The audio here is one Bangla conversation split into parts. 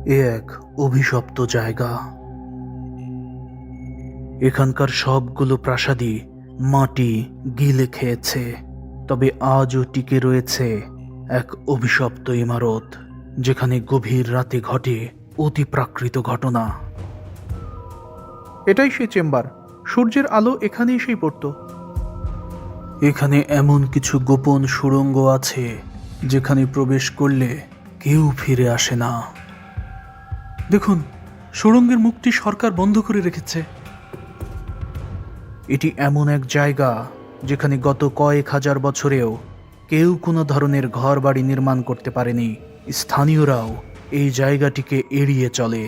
এ এক অভিশপ্ত জায়গা। এখানকার সবগুলো প্রাসাদই মাটি গিলে খেয়েছে, তবে আজও টিকে রয়েছে এক অভিশপ্ত ইমারত, যেখানে গভীর রাতে ঘটে অতি প্রাকৃত ঘটনা। এটাই সেই চেম্বার। সূর্যের আলো এখানে এসেই পড়তো। এখানে এমন কিছু গোপন সুড়ঙ্গ আছে যেখানে প্রবেশ করলে কেউ ফিরে আসে না। দেখুন, সুড়ঙ্গের মুখটি সরকার বন্ধ করে রেখেছে। এটি এমন এক জায়গা যেখানে গত কয়েক হাজার বছরেও কেউ কোনো ধরনের ঘর বাড়ি নির্মাণ করতে পারেনি। স্থানীয়রাও এই জায়গাটিকে এড়িয়ে চলে।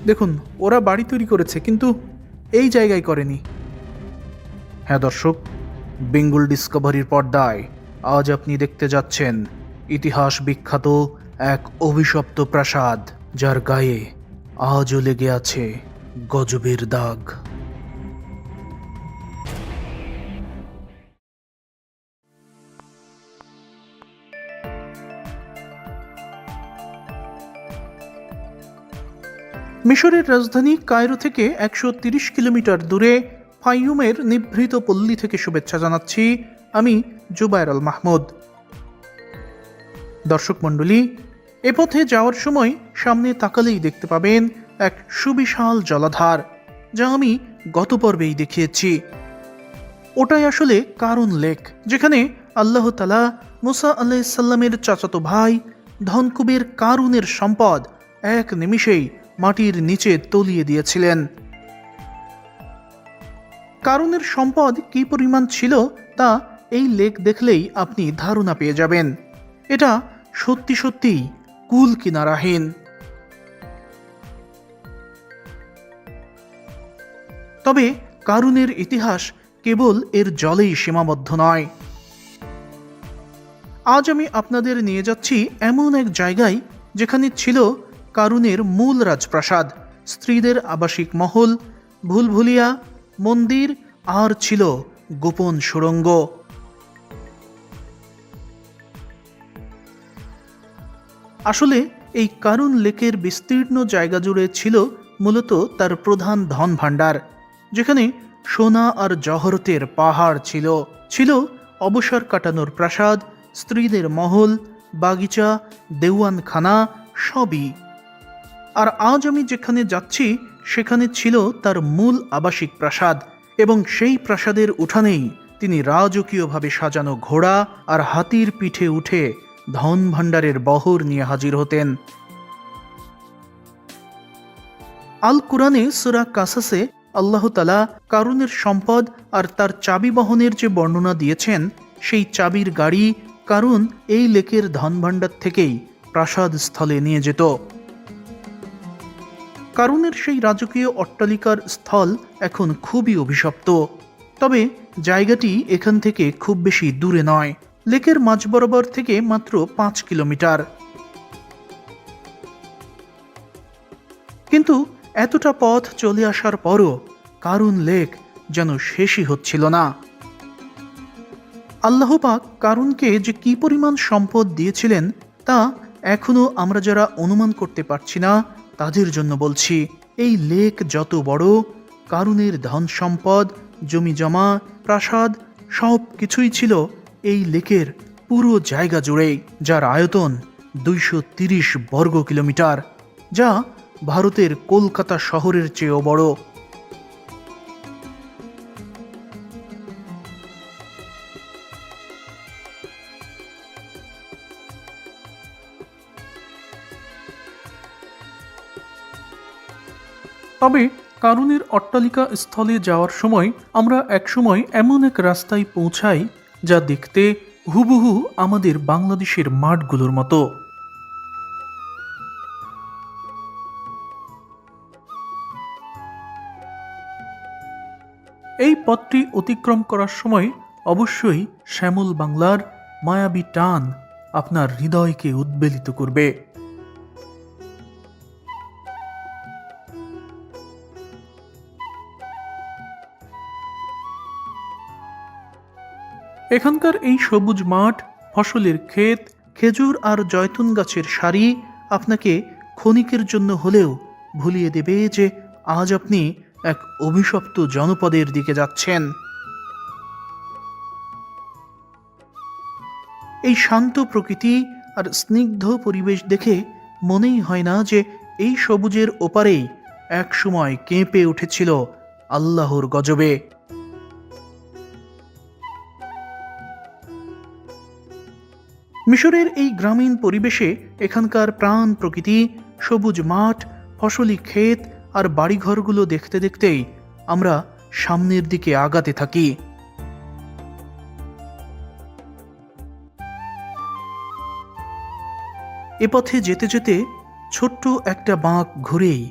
দেখুন, ওরা বাড়ি তৈরি করেছে, কিন্তু এই জায়গায় করেনি। হ্যাঁ দর্শক, বেঙ্গল ডিসকভারির পর্দায় আজ আপনি দেখতে যাচ্ছেন ইতিহাস বিখ্যাত এক অভিশপ্ত প্রাসাদ, যার গায়ে আজও লেগে আছে গজবের দাগ। মিশরের রাজধানী কায়রো থেকে 130 কিলোমিটার দূরে ফাইয়ুমের নিভৃত পল্লী থেকে শুভেচ্ছা জানাচ্ছি আমি জুবায়ের আল মাহমুদ। দর্শক মণ্ডলী, এ পথে যাওয়ার সময় সামনে তাকালেই দেখতে পাবেন এক সুবিশাল জলাধার, যা আমি গত পর্বেই দেখিয়েছি। ওটাই আসলে কারুন লেক, যেখানে আল্লাহ তাআলা মুসা আলাইহিসসালামের চাচাতো ভাই ধনকুবের কারুনের সম্পদ এক নিমিষেই মাটির নিচে তলিয়ে দিয়েছিলেন। কারুনের সম্পদ কি পরিমাণ ছিল তা এই লেক দেখলেই আপনি ধারণা পেয়ে যাবেন। এটা সত্যি সত্যিই কুল কিনারাহীন। তবে কারুনের ইতিহাস কেবল এর জলেই সীমাবদ্ধ নয়। আজ আমি আপনাদের নিয়ে যাচ্ছি এমন এক জায়গায় যেখানে ছিল কারুনের মূল রাজপ্রাসাদ, স্ত্রীদের আবাসিক মহল, ভুলভুলিয়া, মন্দির আর ছিল গোপন সুড়ঙ্গ। আসলে এই কারুন লেকের বিস্তীর্ণ জায়গা জুড়ে ছিল মূলত তার প্রধান ধন ভাণ্ডার, যেখানে সোনা আর জহরতের পাহাড় ছিল। ছিল অবসর কাটানোর প্রাসাদ, স্ত্রীদের মহল, বাগিচা, দেওয়ানখানা, সবই। আর আজ আমি যেখানে যাচ্ছি সেখানে ছিল তার মূল আবাসিক প্রাসাদ, এবং সেই প্রাসাদের উঠানেই তিনি রাজকীয়ভাবে সাজানো ঘোড়া আর হাতির পিঠে উঠে ধন ভাণ্ডারের বহর নিয়ে হাজির হতেন। আল কুরআনে সূরা কাসাসে আল্লাহ তাআলা কারুনের সম্পদ আর তার চাবি বহনের যে বর্ণনা দিয়েছেন, সেই চাবির গাড়ি কারুন এই লেকের ধন ভাণ্ডার থেকেই প্রাসাদ স্থলে নিয়ে যেত। কারুনের সেই রাজকীয় অট্টালিকার স্থল এখন খুবই অভিশপ্ত, তবে জায়গাটি এখান থেকে খুব বেশি দূরে নয়। লেকের মাঝ বরাবর থেকে মাত্র 5 কিলোমিটার। কিন্তু এতটা পথ চলে আসার পরও কারুন লেক যেন শেষই হচ্ছিল না। আল্লাহ পাক কারুনকে যে কি পরিমাণ সম্পদ দিয়েছিলেন তা এখনো আমরা যারা অনুমান করতে পারছি না তাদের জন্য বলছি। এই লেক যত বড়, কারুনের ধন সম্পদ, জমি জমা, প্রাসাদ সব কিছুই ছিল এই লেকের পুরো জায়গা জুড়েই, যার আয়তন 230 বর্গ কিলোমিটার, যা ভারতের কলকাতা শহরের চেয়েও বড়। তবে কারুনের অট্টালিকা স্থলে যাওয়ার সময় আমরা একসময় এমন এক রাস্তায় পৌঁছাই যা দেখতে হুবহু আমাদের বাংলাদেশের মাঠগুলোর মতো। এই পথটি অতিক্রম করার সময় অবশ্যই শ্যামল বাংলার মায়াবী টান আপনার হৃদয়কে উদ্বেলিত করবে। এখানকার এই সবুজ মাঠ, ফসলের ক্ষেত, খেজুর আর জয়তুন গাছের সারি আপনাকে ক্ষণিকের জন্য হলেও ভুলিয়ে দেবে যে আজ আপনি এক অভিশপ্ত জনপদের দিকে যাচ্ছেন। এই শান্ত প্রকৃতি আর স্নিগ্ধ পরিবেশ দেখে মনেই হয় না যে এই সবুজের ওপারেই এক সময় কেঁপে উঠেছিল আল্লাহর গজবে। মিশরের এই গ্রামীণ পরিবেশে এখানকার প্রাণ প্রকৃতি, সবুজ মাঠ, ফসলি ক্ষেত আর বাড়িঘরগুলো দেখতে দেখতেই আমরা সামনের দিকে আগাতে থাকি। এ পথে যেতে যেতে ছোট্ট একটা বাঁক ঘুরেই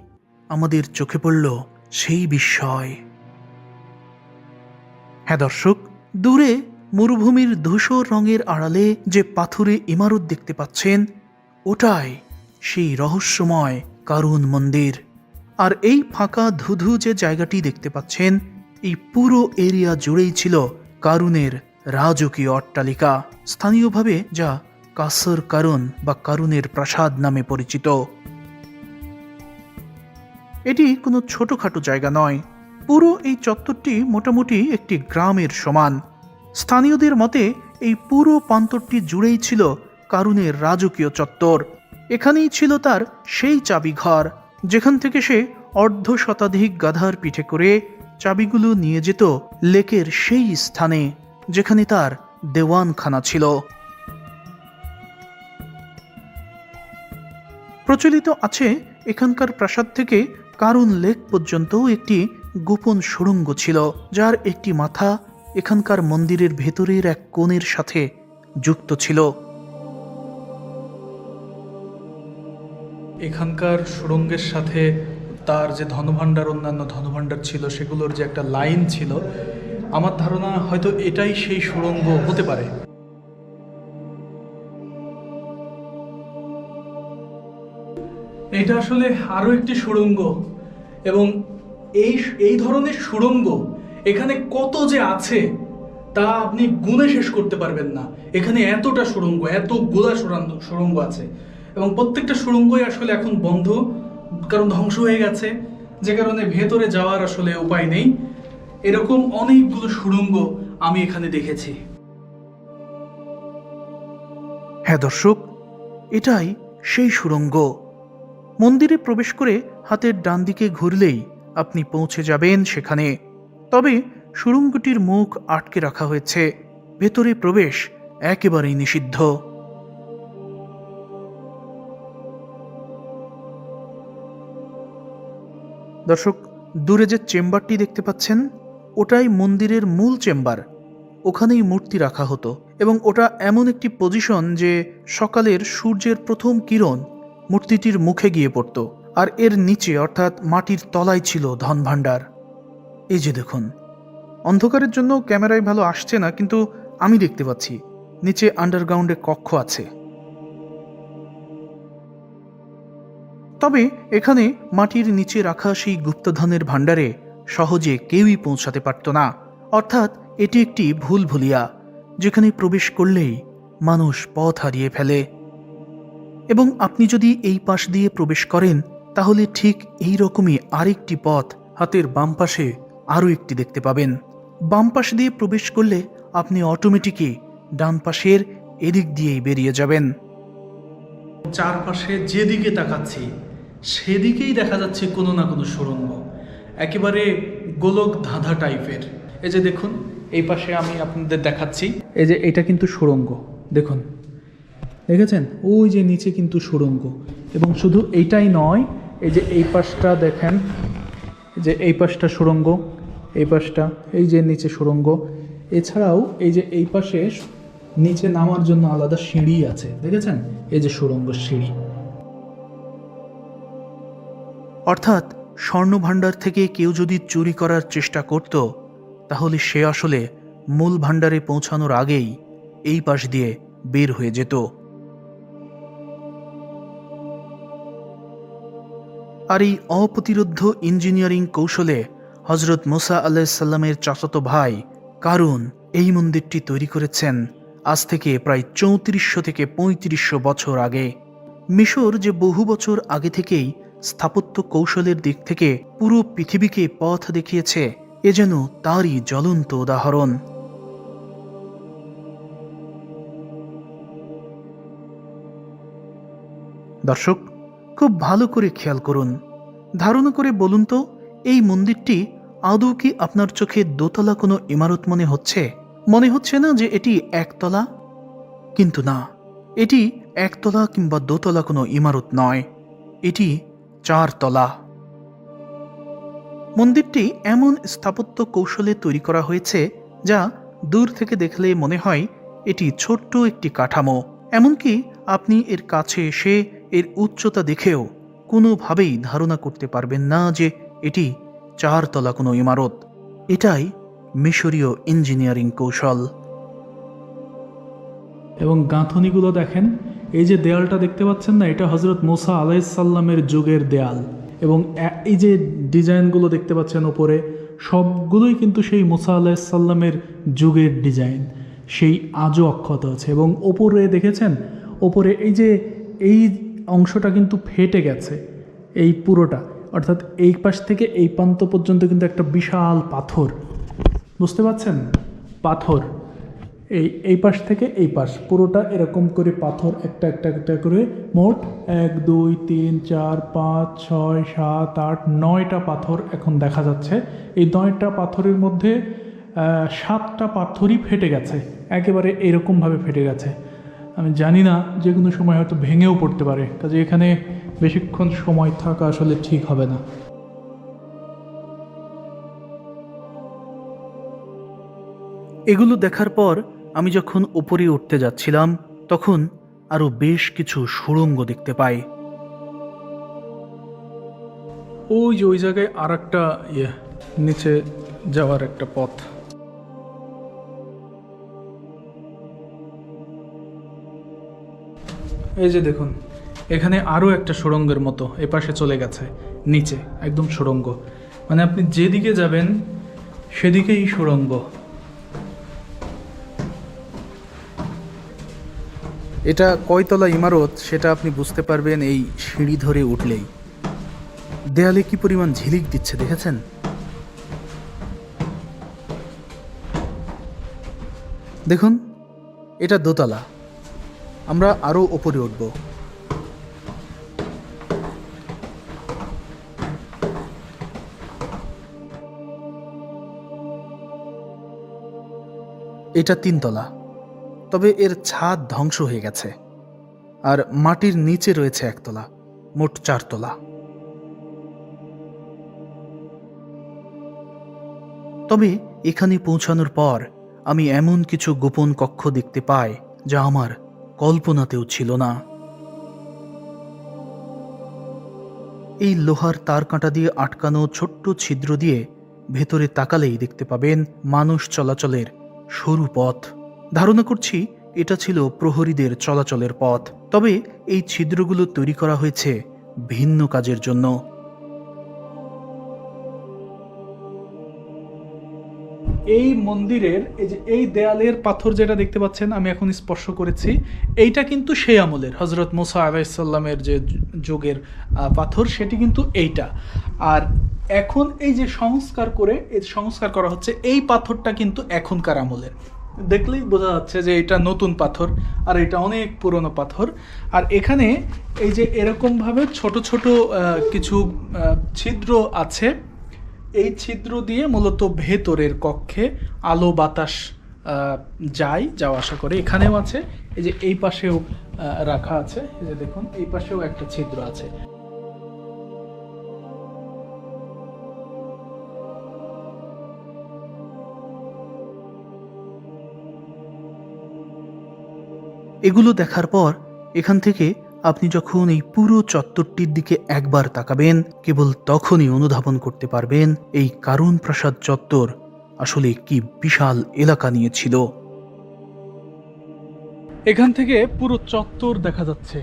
আমাদের চোখে পড়ল সেই বিস্ময়। হ্যাঁ দর্শক, দূরে মরুভূমির ধূসর রঙের আড়ালে যে পাথুরে ইমারত দেখতে পাচ্ছেন, ওটাই সেই রহস্যময় কারুন মন্দির। আর এই ফাঁকা ধুধু যে জায়গাটি দেখতে পাচ্ছেন, এই পুরো এরিয়া জুড়েই ছিল কারুনের রাজকীয় অট্টালিকা, স্থানীয়ভাবে যা কাসর কারুন বা কারুনের প্রাসাদ নামে পরিচিত। এটি কোনো ছোটখাটো জায়গা নয়, পুরো এই চত্বরটি মোটামুটি একটি গ্রামের সমান। স্থানীয়দের মতে এই পুরো প্রান্তরটি জুড়েই ছিল কারুনের রাজকীয় চত্বর। এখানেই ছিল তার সেই চাবিঘর, যেখান থেকে সে অর্ধ শতাধিক গাধার পিঠে করে চাবিগুলো নিয়ে যেত লেকের সেই স্থানে যেখানে তার দেওয়ানখানা ছিল। প্রচলিত আছে এখানকার প্রাসাদ থেকে কারুন লেক পর্যন্ত একটি গোপন সুড়ঙ্গ ছিল, যার একটি মাথা এখানকার মন্দিরের ভেতরের এক কোণের সাথে যুক্ত ছিল। এখানকার সুড়ঙ্গের সাথে তার যে ধনভাণ্ডার, অন্যান্য ধনভাণ্ডার ছিল, সেগুলোর যে একটা লাইন ছিল, আমার ধারণা হয়তো এটাই সেই সুড়ঙ্গ হতে পারে। এটা আসলে আরো একটি সুড়ঙ্গ, এবং এই ধরনের সুড়ঙ্গ এখানে কত যে আছে তা আপনি গুণে শেষ করতে পারবেন না। এখানে এতটা সুড়ঙ্গ, এতগুলা সুড়ঙ্গ আছে, এবং প্রত্যেকটা সুড়ঙ্গই আসলে এখন বন্ধ, কারণ ধ্বংস হয়ে গেছে, যে কারণে ভেতরে যাওয়ার আসলে উপায় নেই। এরকম অনেকগুলো সুড়ঙ্গ আমি এখানে দেখেছি। হ্যাঁ দর্শক, এটাই সেই সুড়ঙ্গ। মন্দিরে প্রবেশ করে হাতের ডান দিকে ঘুরলেই আপনি পৌঁছে যাবেন সেখানে। তবে সুড়ঙ্গটির মুখ আটকে রাখা হয়েছে, ভেতরে প্রবেশ একেবারেই নিষিদ্ধ। দর্শক, দূরে যে চেম্বারটি দেখতে পাচ্ছেন, ওটাই মন্দিরের মূল চেম্বার। ওখানেই মূর্তি রাখা হতো, এবং ওটা এমন একটি পজিশন যে সকালের সূর্যের প্রথম কিরণ মূর্তিটির মুখে গিয়ে পড়ত। আর এর নিচে অর্থাৎ মাটির তলায় ছিল ধনভাণ্ডার। এই যে দেখুন, অন্ধকারের জন্য ক্যামেরায় ভালো আসছে না, কিন্তু আমি দেখতে পাচ্ছি নিচে আন্ডারগ্রাউন্ডে কক্ষ আছে। তবে এখানে মাটির নিচে রাখা সেই গুপ্তধনের ভাণ্ডারে সহজে কেউই পৌঁছাতে পারত না। অর্থাৎ এটি একটি ভুলভুলিয়া, যেখানে প্রবেশ করলেই মানুষ পথ হারিয়ে ফেলে। এবং আপনি যদি এই পাশ দিয়ে প্রবেশ করেন, তাহলে ঠিক এই রকমই আরেকটি পথ হাতের বাম পাশে আরও একটি দেখতে পাবেন। বাম পাশ দিয়ে প্রবেশ করলে আপনি অটোমেটিকই ডান পাশের এদিক দিয়েই বেরিয়ে যাবেন। চারপাশে যেদিকে তাকাচ্ছি সেদিকেই দেখা যাচ্ছে কোনো না কোনো সুড়ঙ্গ, একেবারে গোলক ধাঁধা টাইপের। এই যে দেখুন, এই পাশে আমি আপনাদের দেখাচ্ছি, এই যে এটা কিন্তু সুড়ঙ্গ, দেখুন, দেখেছেন? ওই যে নিচে কিন্তু সুড়ঙ্গ। এবং শুধু এইটাই নয়, এই যে এই পাশটা দেখেন, যে এই পাশটা সুড়ঙ্গ, এই পাশটা, এই যে নিচে সুড়ঙ্গ। এছাড়াও এই যে এই পাশে নিচে নামার জন্য আলাদা সিঁড়ি আছে, দেখেছেন? এই যে সুড়ঙ্গ সিঁড়ি। অর্থাৎ স্বর্ণভাণ্ডার থেকে কেউ যদি চুরি করার চেষ্টা করত, তাহলে সে আসলে মূল ভাণ্ডারে পৌঁছানোর আগেই এই পাশ দিয়ে বের হয়ে যেত। আর এই অপ্রতিরোধ্য ইঞ্জিনিয়ারিং কৌশলে হজরত মুসা আলাইহিসসালামের চাচাতো ভাই কারুন এই মন্দিরটি তৈরি করেছেন আজ থেকে প্রায় 3400 থেকে 3500 বছর আগে। মিশর যে বহু বছর আগে থেকেই স্থাপত্য কৌশলের দিক থেকে পুরো পৃথিবীকে পথ দেখিয়েছে, এ যেন তারই জ্বলন্ত উদাহরণ। দর্শক, খুব ভালো করে খেয়াল করুন, ধারণা করে বলুন তো, এই মন্দিরটি আদৌ কি আপনার চোখে দোতলা কোনো ইমারত মনে হচ্ছে? মনে হচ্ছে না যে এটি একতলা? কিন্তু না, এটি একতলা কিংবা দোতলা কোনো ইমারত নয়, এটি 4 তলা। মন্দিরটি এমন স্থাপত্য কৌশলে তৈরি করা হয়েছে যা দূর থেকে দেখলে মনে হয় এটি ছোট্ট একটি কাঠামো। এমনকি আপনি এর কাছে এসে এর উচ্চতা দেখেও কোনোভাবেই ধারণা করতে পারবেন না যে এটি 4 তলা কোনো ইমারত। এটাই মিশরীয় ইঞ্জিনিয়ারিং কৌশল। এবং গাঁথনিগুলো দেখেন, এই যে দেয়ালটা দেখতে পাচ্ছেন না, এটা হজরত মুসা আলাইসাল্লামের যুগের দেয়াল। এবং এই যে ডিজাইনগুলো দেখতে পাচ্ছেন ওপরে, সবগুলোই কিন্তু সেই মুসা আলাইসাল্লামের যুগের ডিজাইন, সেই আজও অক্ষত আছে। এবং ওপরে দেখেছেন, ওপরে এই অংশটা কিন্তু ফেটে গেছে, এই পুরোটা, অর্থাৎ এই পাশ থেকে এই প্রান্ত পর্যন্ত কিন্তু একটা বিশাল পাথর, বুঝতে পাচ্ছেন, পাথর এই পাশ থেকে এই পাশ পুরোটা এরকম করে পাথর একটা একটা একটা করে মোট 1 2 3 4 5 6 7 8 9টা পাথর এখন দেখা যাচ্ছে। এই 9টা পাথরের মধ্যে 7টা পাথরই ফেটে গেছে, একেবারে এরকমভাবে ফেটে গেছে। আমি জানি না, যে কোনো সময় হয়তো ভেঙেও পড়তে পারে, কাজে এখানে বেশিক্ষণ সময় থাকা আসলে ঠিক হবে না। এগুলো দেখার পর আমি যখন উপরে উঠতে যাচ্ছিলাম, তখন আরো বেশ কিছু সুড়ঙ্গ দেখতে পাই। ওই যে ওই জায়গায় আর একটা নিচে যাওয়ার একটা পথ। এই যে দেখুন, এখানে আরও একটা সুড়ঙ্গের মতো এপাশে চলে গেছে, নিচে একদম সুড়ঙ্গ, মানে আপনি যেদিকে যাবেন সেদিকেই সুড়ঙ্গ। এটা কয়তলা ইমারত সেটা আপনি বুঝতে পারবেন এই সিঁড়ি ধরে উঠলেই। দেয়ালে কি পরিমাণ ঝিলিক দিচ্ছে দেখেছেন? দেখুন, এটা দোতলা, আমরা আরো উপরে উঠব। এটা 3 তলা, তবে এর ছাদ ধ্বংস হয়ে গেছে, আর মাটির নিচে রয়েছে 1 তলা, মোট 4 তলা। তবে এখানে পৌঁছানোর পর আমি এমন কিছু গোপন কক্ষ দেখতে পাই যা আমার কল্পনাতেও ছিল না। এই লোহার তার কাঁটা দিয়ে আটকানো ছোট্ট ছিদ্র দিয়ে ভেতরে তাকালেই দেখতে পাবেন মানুষ চলাচলের সরু পথ। ধারণা করছি এটা ছিল প্রহরীদের চলাচলের পথ, তবে এই ছিদ্রগুলো তৈরি করা হয়েছে ভিন্ন কাজের জন্য। এই মন্দিরের এই দেয়ালের পাথর যেটা দেখতে পাচ্ছেন, আমি এখন স্পর্শ করেছি, এইটা কিন্তু সেই আমলের হজরত মুসা আলাইসাল্লামের যে যুগের পাথর, সেটি কিন্তু এইটা। আর এখন এই যে সংস্কার করা হচ্ছে, এই পাথরটা কিন্তু এখনকার আমলের, দেখলেই বোঝা যাচ্ছে যে এটা নতুন পাথর আর এটা অনেক পুরনো পাথর। আর এখানে এই যে এরকমভাবে ছোট ছোট কিছু ছিদ্র আছে, এই ছিদ্র দিয়ে মূলত ভেতরের কক্ষে আলো বাতাস যাওয়া আসা করে। এখানেও আছে, এই যে এই পাশেও রাখা আছে, এই যে দেখুন এই পাশেও একটা ছিদ্র আছে। এগুলো দেখার পর এখান থেকে আপনি যখন এই পুরো চত্বরটির দিকে একবার তাকাবেন, কেবল তখনই অনুধাবন করতে পারবেন এই কারুন প্রাসাদ চত্বর আসলে কি বিশাল এলাকা নিয়েছিল। এখান থেকে পুরো চত্বর দেখা যাচ্ছে,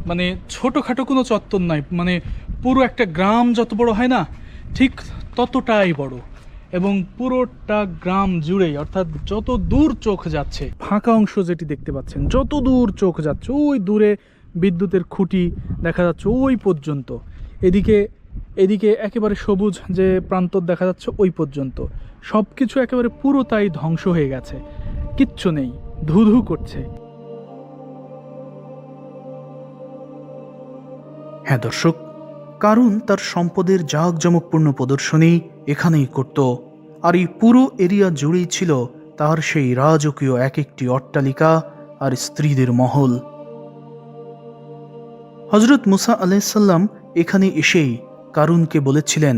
মানে ছোটখাটো কোনো চত্বর নয়, মানে পুরো একটা গ্রাম যত বড় হয় না, ঠিক ততটাই বড়। এবং পুরোটা গ্রাম জুড়েই, অর্থাৎ যত দূর চোখ যাচ্ছে, ফাঁকা অংশ যেটি দেখতে পাচ্ছেন, যত দূর চোখ যাচ্ছে ওই দূরে বিদ্যুতের খুঁটি দেখা যাচ্ছে ওই পর্যন্ত, এদিকে এদিকে একেবারে সবুজ যে প্রান্তর দেখা যাচ্ছে ওই পর্যন্ত সব কিছু একেবারে পুরোটাই ধ্বংস হয়ে গেছে, কিচ্ছু নেই, ধুধু করছে। হ্যাঁ দর্শক, কারুন তার সম্পদের জাঁকজমকপূর্ণ প্রদর্শনী এখানেই করত, আর এই পুরো এরিয়া জুড়েই ছিল তার সেই রাজকীয় এক একটি অট্টালিকা আর স্ত্রীদের মহল। হজরত মুসা আলাইসাল্লাম এখানে এসেই কারুনকে বলেছিলেন,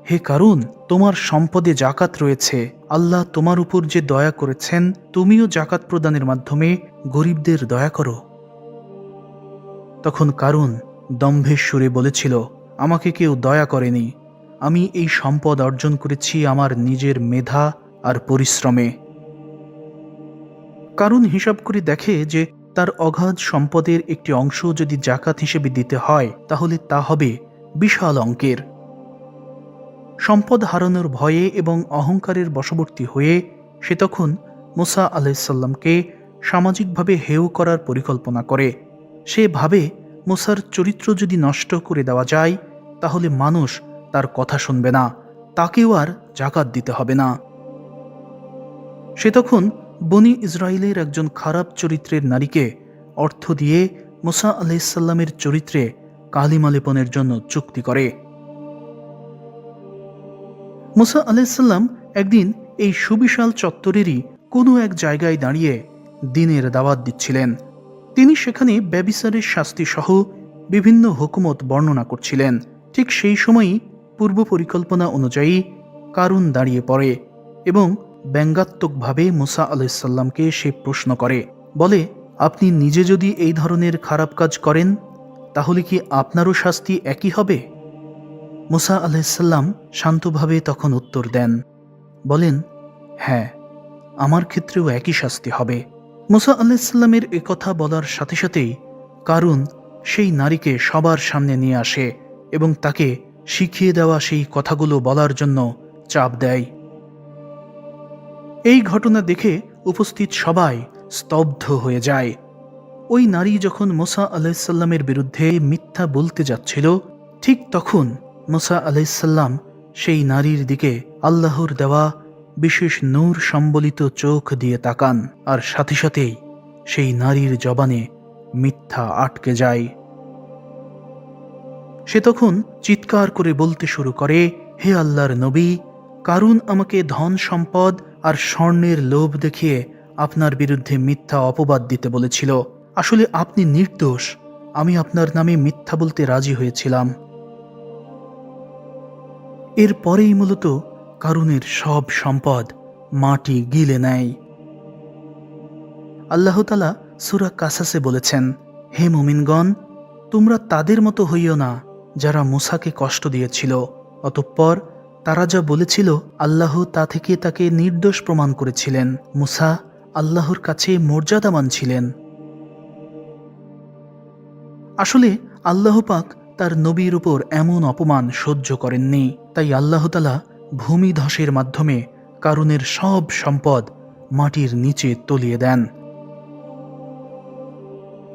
হে কারুন, তোমার সম্পদে জাকাত রয়েছে, আল্লাহ তোমার উপর যে দয়া করেছেন, তুমিও জাকাত প্রদানের মাধ্যমে গরিবদের দয়া করো। তখন কারুন দম্ভের সুরে বলেছিল, আমাকে কেউ দয়া করেনি, আমি এই সম্পদ অর্জন করেছি আমার নিজের মেধা আর পরিশ্রমে। কারুন হিসাব করে দেখে যে তার অগাধ সম্পদের একটি অংশ যদি জাকাত হিসেবে দিতে হয় তাহলে তা হবে বিশাল অঙ্কের। সম্পদ হারানোর ভয়ে এবং অহংকারের বশবর্তী হয়ে সে তখন মুসা আলাইসাল্লামকে সামাজিকভাবে হেয় করার পরিকল্পনা করে। সে ভাবে মুসার চরিত্র যদি নষ্ট করে দেওয়া যায় তাহলে মানুষ তার কথা শুনবে না, তাকেও আর জাকাত দিতে হবে না। সে তখন বনি ইসরায়েলের একজন খারাপ চরিত্রের নারীকে অর্থ দিয়ে মুসা আলাইসাল্লামের চরিত্রে কালিমা লেপনের জন্য চুক্তি করে। মুসা আলাইসাল্লাম একদিন এই সুবিশাল চত্বরেরই কোনো এক জায়গায় দাঁড়িয়ে দ্বীনের দাওয়াত দিচ্ছিলেন। তিনি সেখানে ব্যভিচারের শাস্তি সহ বিভিন্ন হুকুমত বর্ণনা করছিলেন। ঠিক সেই সময়ই পূর্ব পরিকল্পনা অনুযায়ী কারুন দাঁড়িয়ে পড়ে এবং ব্যঙ্গাত্মকভাবে মুসা আলাইসাল্লামকে সে প্রশ্ন করে, বলে, আপনি নিজে যদি এই ধরনের খারাপ কাজ করেন তাহলে কি আপনারও শাস্তি একই হবে? মুসা আলাইসাল্লাম শান্তভাবে তখন উত্তর দেন, বলেন, হ্যাঁ, আমার ক্ষেত্রেও একই শাস্তি হবে। মুসা আলাইসাল্লামের একথা বলার সাথে সাথেই কারুন সেই নারীকে সবার সামনে নিয়ে আসে এবং তাকে শিখিয়ে দেওয়া সেই কথাগুলো বলার জন্য চাপ দেয়। এই ঘটনা দেখে উপস্থিত সবাই স্তব্ধ হয়ে যায়। ওই নারী যখন মুসা আলাইসাল্লামের বিরুদ্ধে মিথ্যা বলতে যাচ্ছিল, ঠিক তখন মুসা আলাইসাল্লাম সেই নারীর দিকে আল্লাহর দেওয়া বিশেষ নূর সম্বলিত চোখ দিয়ে তাকান, আর সাথে সাথেই সেই নারীর জবানে মিথ্যা আটকে যায়। সে তখন চিৎকার করে বলতে শুরু করে, হে আল্লাহর নবী, কারুন আমাকে ধন সম্পদ আর স্বর্ণের লোভ দেখিয়ে আপনার বিরুদ্ধে মিথ্যা অপবাদ দিতে বলেছিল। আসলে আপনি নির্দোষ, আমি আপনার নামে মিথ্যা বলতে রাজি হয়েছিলাম। এরপরেই মূলত কারুনের সব সম্পদ মাটি গিলে নেয়। আল্লাহ তাআলা সূরা কাসাসে বলেছেন, হে মুমিনগণ, তোমরা তাদের মতো হইও না যারা মুসাকে কষ্ট দিয়েছিল, অতঃপর তারা যা বলেছিল আল্লাহ তা থেকে তাকে নির্দোষ প্রমাণ করেছিলেন। মুসা আল্লাহর কাছে মর্যাদাবান ছিলেন। আসলে আল্লাহ পাক তার নবীর উপর এমন অপমান সহ্য করেননি, তাই আল্লাহ তাআলা ভূমি ধসের মাধ্যমে কারুনের সব সম্পদ মাটির নিচে তলিয়ে দেন।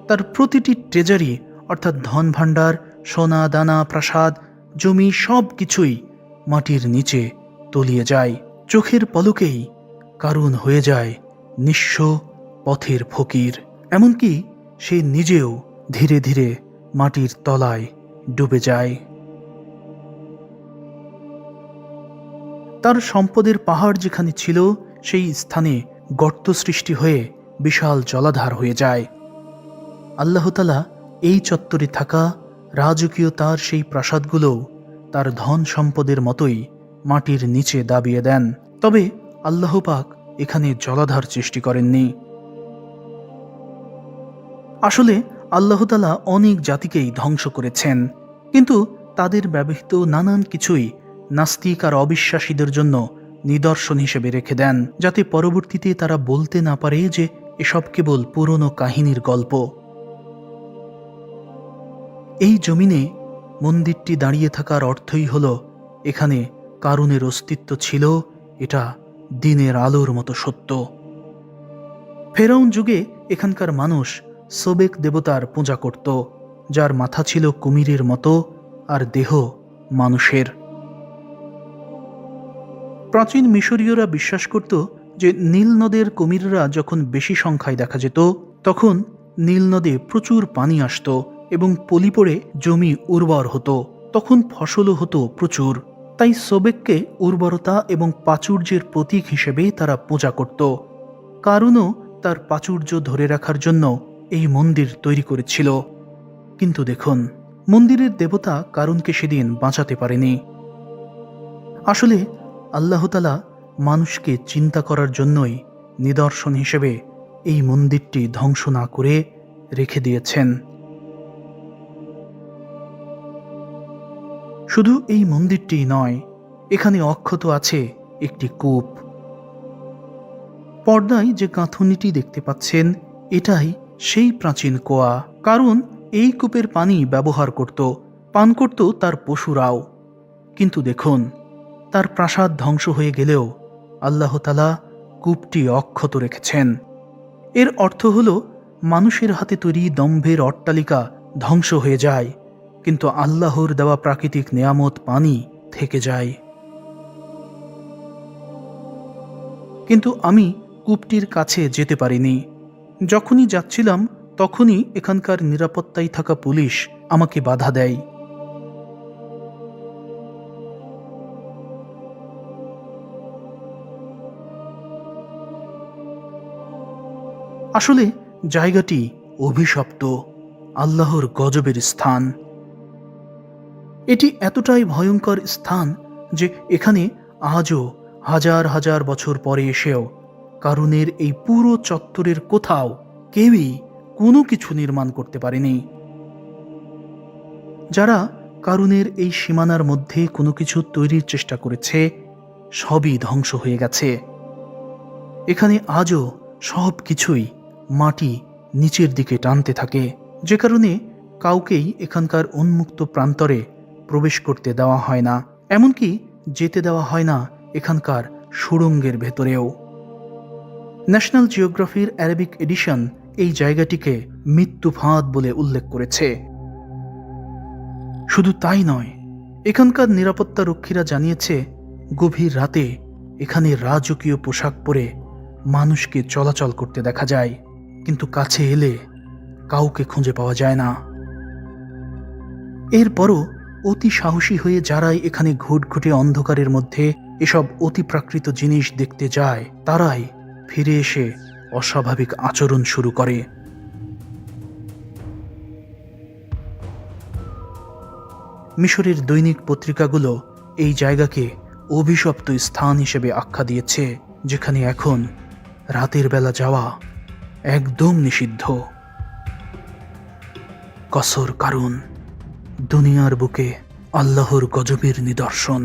তার প্রতিটি ট্রেজারি অর্থাৎ ধন ভাণ্ডার, সোনা দানা, প্রাসাদ, জমি সব কিছুই মাটির নিচে তলিয়ে যায়। চোখের পলকেই কারুন হয়ে যায় নিঃস্ব পথের ফকির। এমনকি সে নিজেও ধীরে ধীরে মাটির তলায় ডুবে যায়। তার সম্পদের পাহাড় যেখানে ছিল সেই স্থানে গর্ত সৃষ্টি হয়ে বিশাল জলাধার হয়ে যায়। আল্লাহ তাআলা এই চত্বরে থাকা রাজকীয় তার সেই প্রাসাদগুলোও তার ধন সম্পদের মতোই মাটির নিচে দাবিয়ে দেন। তবে আল্লাহ পাক এখানে জলাধার সৃষ্টি করেননি। আসলে আল্লাহ তাআলা অনেক জাতিকেই ধ্বংস করেছেন, কিন্তু তাদের ব্যবহৃত নানান কিছুই নাস্তিক আর অবিশ্বাসীদের জন্য নিদর্শন হিসেবে রেখে দেন, যাতে পরবর্তীতে তারা বলতে না পারে যে এসব কেবল পুরনো কাহিনীর গল্প। এই জমিনে মন্দিরটি দাঁড়িয়ে থাকার অর্থই হল এখানে কারুনের অস্তিত্ব ছিল, এটা দিনের আলোর মতো সত্য। ফেরাউন যুগে এখানকার মানুষ সোবেক দেবতার পূজা করত, যার মাথা ছিল কুমিরের মতো আর দেহ মানুষের। প্রাচীন মিশরীয়রা বিশ্বাস করত যে নীল নদের কুমিররা যখন বেশি সংখ্যায় দেখা যেত, তখন নীল নদে প্রচুর পানি আসত এবং পলি পড়ে জমি উর্বর হতো, তখন ফসলও হতো প্রচুর। তাই সোবেককে উর্বরতা এবং প্রাচুর্যের প্রতীক হিসেবে তারা পূজা করত। কারণও তার প্রাচুর্য ধরে রাখার জন্য এই মন্দির তৈরি করেছিল। কিন্তু দেখুন, মন্দিরের দেবতা কারুনকে সেদিন বাঁচাতে পারেনি। আসলে আল্লাহ তাআলা মানুষকে চিন্তা করার জন্যই নিদর্শন হিসেবে এই মন্দিরটি ধ্বংস না করে রেখে দিয়েছেন। শুধু এই মন্দিরটি নয়, এখানে অক্ষত আছে একটি কূপ। পর্দায় যে গাঁথুনিটি দেখতে পাচ্ছেন, এটাই সেই প্রাচীন কুয়া। কারণ এই কূপের পানি ব্যবহার করত, পান করত তার পশুরাও। কিন্তু দেখুন, তার প্রাসাদ ধ্বংস হয়ে গেলেও আল্লাহ তাআলা কূপটি অক্ষত রেখেছেন। এর অর্থ হল মানুষের হাতে তৈরি দম্ভের অট্টালিকা ধ্বংস হয়ে যায়, কিন্তু আল্লাহর দেওয়া প্রাকৃতিক নেয়ামত পানি থেকে যায়। কিন্তু আমি কূপটির কাছে যেতে পারিনি। যখনই যাচ্ছিলাম তখনই এখানকার নিরাপত্তায় থাকা পুলিশ আমাকে বাধা দেয়। আসলে জায়গাটি অভিশপ্ত, আল্লাহর গজবের স্থান। এটি এতটাই ভয়ঙ্কর স্থান যে এখানে আজও হাজার হাজার বছর পরে এসেও কারুনের এই পুরো চত্বরের কোথাও কেউই কোনো কিছু নির্মাণ করতে পারেনি। যারা কারুনের এই সীমানার মধ্যে কোনো কিছু তৈরির চেষ্টা করেছে, সবই ধ্বংস হয়ে গেছে। এখানে আজও সব কিছুই মাটি নিচের দিকে টানতে থাকে, যে কারণে কাউকেই এখানকার উন্মুক্ত প্রান্তরে প্রবেশ করতে দেওয়া হয় না, এমনকি যেতে দেওয়া হয় না এখানকার সুড়ঙ্গের ভেতরেও। ন্যাশনাল জিওগ্রাফির অ্যারাবিক এডিশন এই জায়গাটিকে মৃত্যু ফাঁদ বলে উল্লেখ করেছে। শুধু তাই নয়, এখানকার নিরাপত্তা রক্ষীরা জানিয়েছে গভীর রাতে এখানে রাজকীয় পোশাক পরে মানুষকে চলাচল করতে দেখা যায়, কিন্তু কাছে এলে কাউকে খুঁজে পাওয়া যায় না। এরপরও অতি সাহসী হয়ে যারাই এখানে ঘুটঘুটে অন্ধকারের মধ্যে এসব অতিপ্রাকৃত জিনিস দেখতে যায়, তারাই ফিরে এসে অস্বাভাবিক আচরণ শুরু করে। মিশরের দৈনিক পত্রিকাগুলো এই জায়গাকে অভিশপ্ত স্থান হিসেবে আখ্যা দিয়েছে, যেখানে এখন রাতের বেলা যাওয়া একদম নিষিদ্ধ। কসর কারুন, দুনিয়ার বুকে আল্লাহর গজবের নিদর্শন।